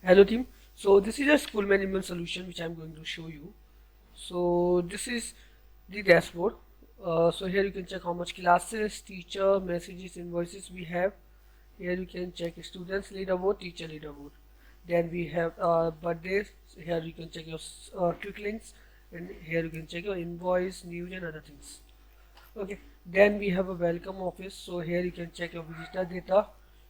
Hello team. So this is a school management solution which I'm going to show you. So this is the dashboard. So here you can check how much classes, teacher, messages, invoices we have. Here you can check students leaderboard, teacher leaderboard. Then we have birthdays. So here you can check your quick links, and here you can check your invoice, news, and other things. Okay, then we have a welcome office. So here you can check your visitor data.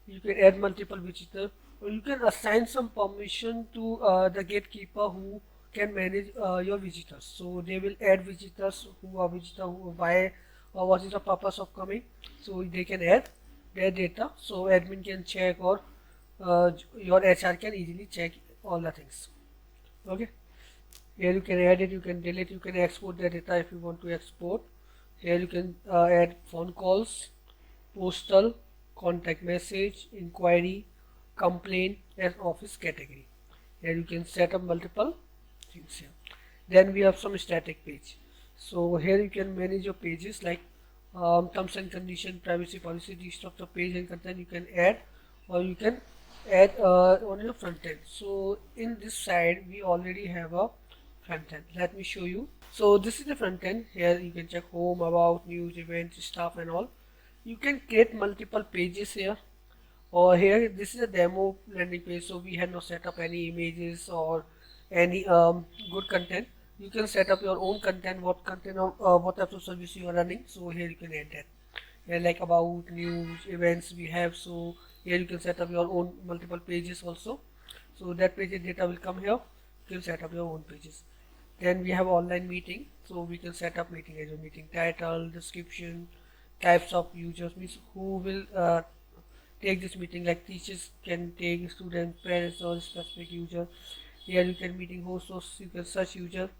You can add multiple visitor, or you can assign some permission to the gatekeeper who can manage your visitors. So they will add visitors who are visitor who why or what is the purpose of coming. So they can add their data. So admin can check, or your HR can easily check all the things. Okay. Here you can add it, you can delete, you can export the data if you want to export. Here you can add phone calls, postal, contact message, inquiry, complaint, and office category. Here you can set up multiple things here. Then we have some static page. So here you can manage your pages like terms and condition, privacy policy, destructure page and content you can add, or you can add on your front end. So in this side we already have a front end. Let me show you. So this is the front end. Here you can check home, about, news, events, stuff and all. You can create multiple pages here, or here this is a demo landing page. So we had not set up any images or any good content. You can set up your own content, what content of what types of service you are running. So here you can add that. Here like about, news, events we have. So here you can set up your own multiple pages also. So that page data will come here. You can set up your own pages. Then we have online meeting. So we can set up meeting as a meeting title, description, types of users, means who will take this meeting, like teachers can take, students, parents, or specific user. Here you can meeting host, or you can search user.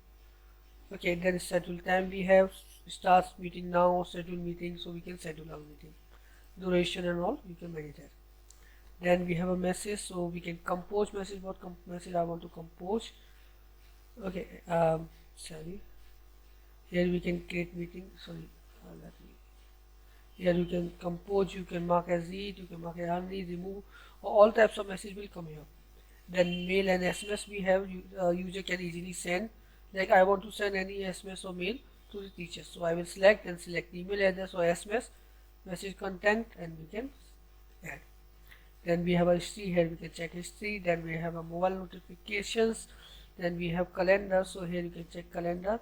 Okay, then schedule time we have, starts meeting now, schedule meeting, so we can schedule our meeting, duration and all you can manage that. Then we have a message, so we can compose message, what message I want to compose. Okay, sorry, here we can create meeting, sorry, let me, here you can compose, you can mark as read, you can mark as unread, remove, all types of message will come here. Then mail and SMS we have, user can easily send, like I want to send any SMS or mail to the teacher, so I will select and select email address or SMS, message content, and we can add. Then we have a history, here we can check history. Then we have a mobile notifications. Then we have calendar, so here you can check calendar,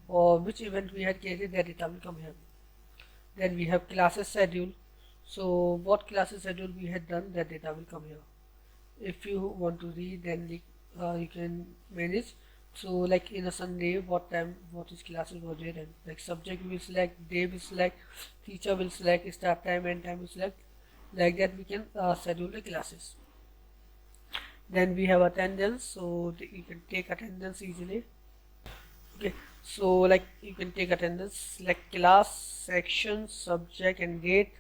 or which event we had created, that data will come here. Then we have classes schedule, so what classes schedule we had done, that data will come here. If you want to read, then you can manage. So like in a Sunday, what time, what is classes were there, and like subject we will select, day will select, teacher will select, start time and time will select. Like that we can schedule the classes. Then we have attendance, so you can take attendance easily. Okay, so like you can take attendance like class, section, subject and date.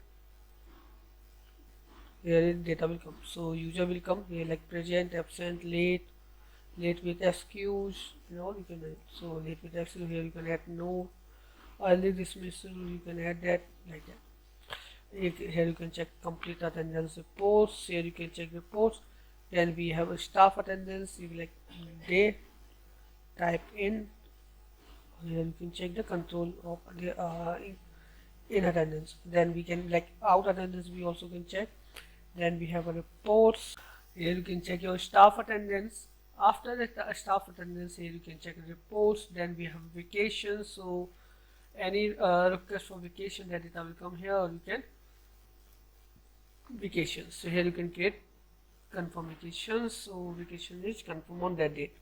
Here data will come, so user will come here like present, absent, late, late with excuse, and all you can add. So late with excuse, here you can add no, early dismissal, you can add that, like that. Here you can check complete attendance reports. Here you can check reports. Then we have a staff attendance, you like day, type in. Here you can check the control of the in attendance. Then we can like out attendance, we also can check. Then we have a reports. Here you can check your staff attendance. After the staff attendance, here you can check reports. Then we have vacations, so any request for vacation, that data will come here, or you can vacations. So here you can create confirm vacations, so vacation is confirm on that date.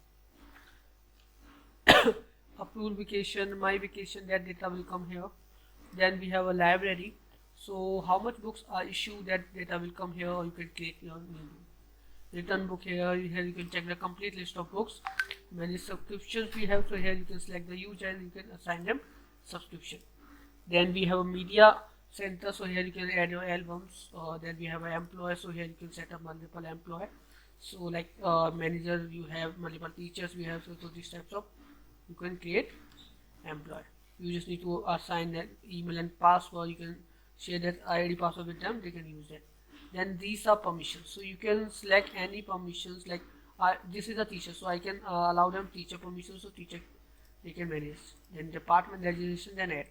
Approved vacation, my vacation, that data will come here. Then we have a library, so how much books are issued, that data will come here, or you can create your new return book. Here you can check the complete list of books. Many subscriptions we have, so here you can select the user and you can assign them subscription. Then we have a media center, so here you can add your albums. Then we have an employee, so here you can set up multiple employee. So like manager, you have multiple teachers we have, so these types of you can create employee. You just need to assign that email and password. You can share that ID password with them, they can use it. Then these are permissions, so you can select any permissions, like this is a teacher, so I can allow them teacher permission, so teacher they can manage. Then department designation, then add.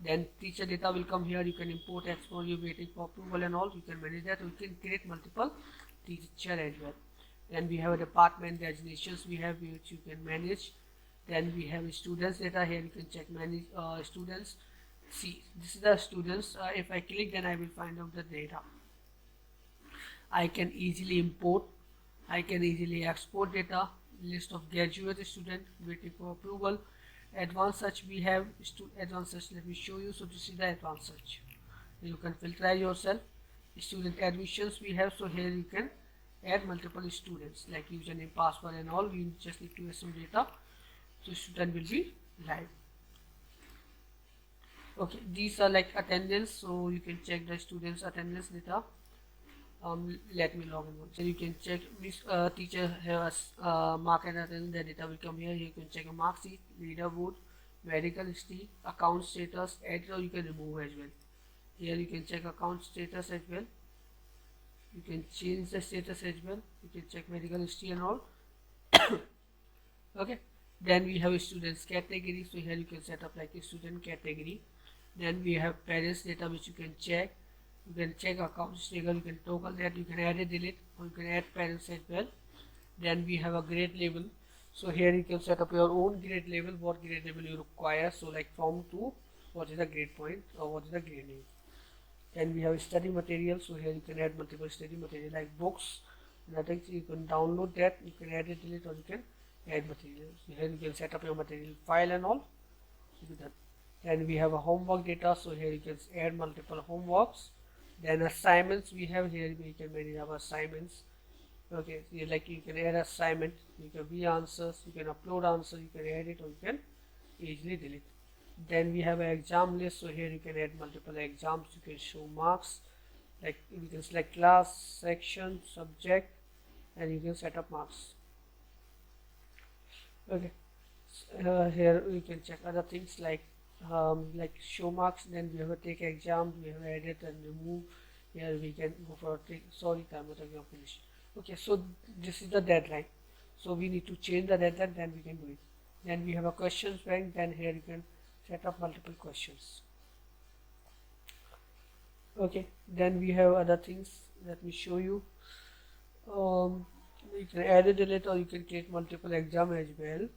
Then teacher data will come here. You can import, export, you waiting for approval and all. You can manage that. You can create multiple teacher as well. Then we have a department designations we have which you can manage. Then we have students data here. You can check manage students. See, this is the students. If I click, then I will find out the data. I can easily import. I can easily export data. List of graduate student waiting for approval. Advanced search we have advanced search. Let me show you. So this is the advanced search. You can filter yourself. Student admissions we have, so here you can add multiple students like username, password and all. You just need to add some data, so student will be live. Okay, these are like attendance, so you can check the students attendance data. Let me log in once. So you can check which teacher has mark and attendance. The data will come here. You can check a mark sheet, leaderboard, medical history, account status, edit, or you can remove as well. Here you can check account status as well. You can change the status as well. You can check medical history and all. Okay. Then we have a students category. So here you can set up like a student category. Then we have parents data which you can check. You can check accounts table. You can toggle that. You can add a delete, or you can add parents as well. Then we have a grade level. So here you can set up your own grade level. What grade level you require. So like from to what is the grade point or what is the grade name. Then we have study material. So here you can add multiple study material like books. Nothing. You can download that. You can add it, delete, or you can add materials. So here you can set up your material file and all. Then we have a homework data. So here you can add multiple homeworks. Then assignments we have here. We can manage our assignments. Okay, so like you can add assignment. You can view answers. You can upload answer. You can edit, or you can easily delete. Then we have an exam list. So here you can add multiple exams. You can show marks. Like you can select class, section, subject, and you can set up marks. Okay. Here we can check other things like show marks. Then we have a take exam. We have edit and remove. Here we can go for a take. Sorry, time was finished. Okay, so this is the deadline. So we need to change the deadline. Then we can do it. Then we have a questions bank. Then here you can set up multiple questions. Okay, then we have other things. Let me show you. You can add a delete, or you can create multiple exam as well.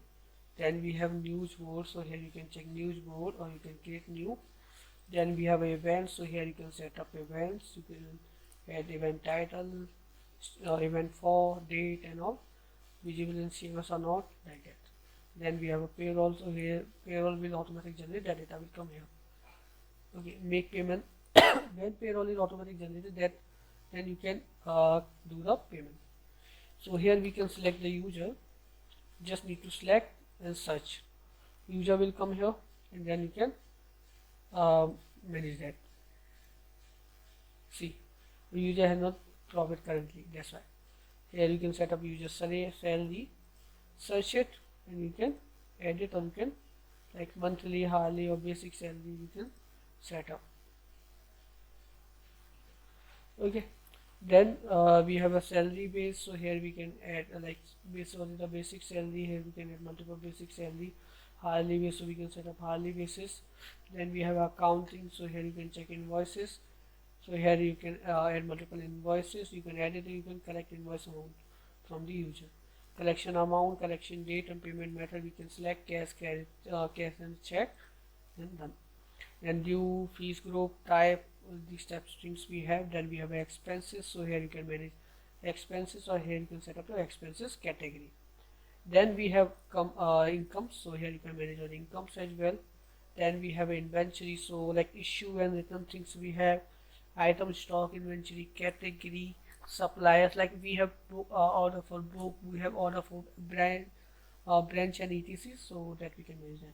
Then we have news board. So here you can check news board, or you can create new. Then we have events. So here you can set up events. You can add event title, event for, date and all, visible in CMS or not, like that. Then we have a payroll. So here payroll will automatically generate, that data will come here. Okay, make payment. When payroll is automatically generated, that then you can do the payment. So here we can select the user. Just need to select and search. User will come here, and then you can manage that. See, the user has not profit currently, that's why. Here you can set up user salary, search it, and you can edit, or you can like monthly, hourly, or basic salary you can set up. Okay, then we have a salary base. So here we can add like based on the basic salary. Here we can add multiple basic salary, hourly base, so we can set up hourly basis. Then we have accounting. So here you can check invoices. So here you can add multiple invoices. You can edit it. You can collect invoice amount from the user. Collection amount, collection date, and payment method. We can select cash, cash and check, and done. And due, fees group, type, these type of strings we have. Then we have expenses. So here you can manage expenses, or here you can set up your expenses category. Then we have income. So here you can manage your incomes as well. Then we have inventory. So like issue and return things we have. Item, stock, inventory, category, suppliers. Like we have order for book, we have order for brand, branch and etc. So that we can manage that.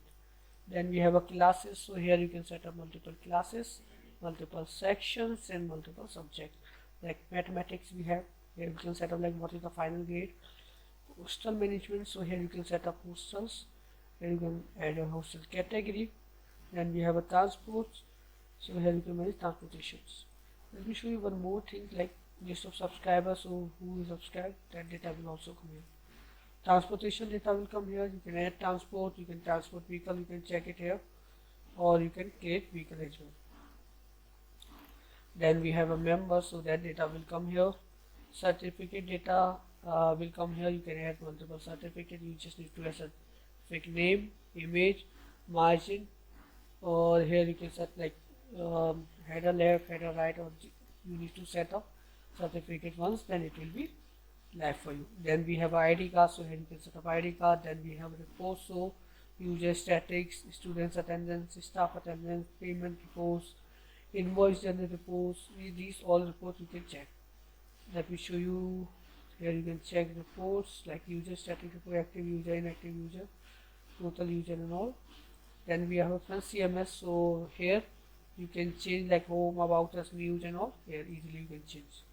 Then we have a classes. So here you can set up multiple classes, multiple sections, and multiple subjects. Like mathematics we have. Here you can set up like what is the final grade. Hostel management. So here you can set up hostels. Here you can add a hostel category. Then we have a transport. So here you can manage transportations. Let me show you one more thing. Like list of subscribers, so who is subscribed, that data will also come here. Transportation data will come here. You can add transport, you can transport vehicle, you can check it here, or you can create vehicle as well. Then we have a member, so that data will come here. Certificate data will come here. You can add multiple certificate. You just need to add certificate name, image, margin, or here you can set like header left, header right, or you need to set up certificate once, then it will be live for you. Then we have ID card, so here you can set up ID card. Then we have reports, so user statics, students attendance, staff attendance, payment reports, invoice general reports. These all reports you can check. Let me show you. Here you can check reports like user static report, active user, inactive user, total user and all. Then we have a CMS, so here you can change like home, about us, news and all. Here easily you can change.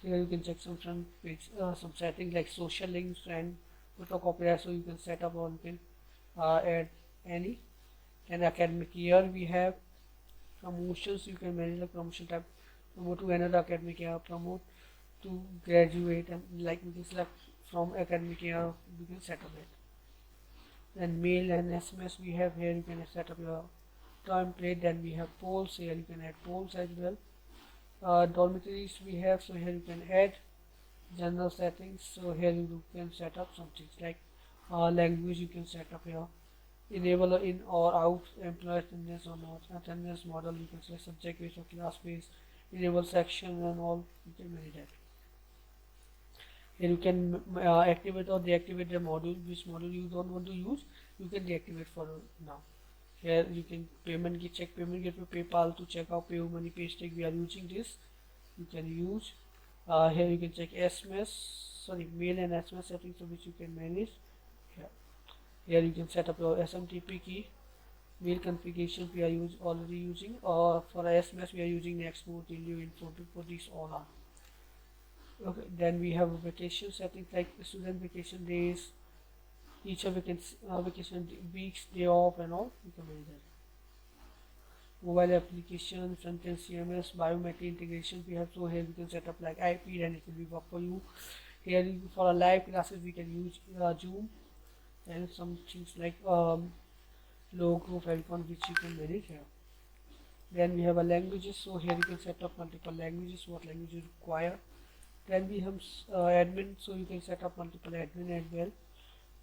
Here you can check some front page, some settings like social links and photo copyright, so you can set up or you can add any. And academic year we have promotions, you can manage the promotion type, promote to another academic year, promote to graduate, and like we can select from academic year, we can set up it. Then mail and SMS we have here, you can set up your template. Then we have polls, here you can add polls as well. Dormitories we have, so here you can add general settings, so here you can set up some things like language you can set up here, enable in or out employee attendance or not, attendance model you can select subject based or class based, enable section and all, you can manage that. Here you can activate or deactivate the module, which module you don't want to use, you can deactivate for now. Here you can payment, check payment gateway, PayPal to check out pay money, paycheck, we are using this, you can use. Here you can check mail and SMS settings, which you can manage. Here you can set up your SMTP key, mail configuration we are already using, or for SMS we are using Nextmode, Ilio, Info, for these all are. Okay, then we have vacation settings like student vacation days, teacher vacation weeks, day off and all, you can manage that. Mobile application, front-end CMS, biometric integration we have, so here we can set up like IP and it will be work for you. Here for our live classes we can use Zoom and some things like logo, Falcon, which you can manage here. Then we have a languages, so here you can set up multiple languages, what language you require. Then we have admin, so you can set up multiple admin as well.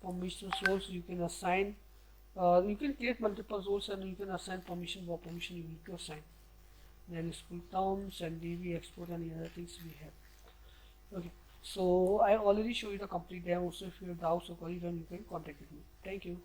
Permission roles you can assign, you can create multiple roles and you can assign permission, what permission you need to assign. Then school terms and DB export and the other things we have. Okay, so I already showed you the complete demo, so if you have doubts or queries then you can contact me. Thank you.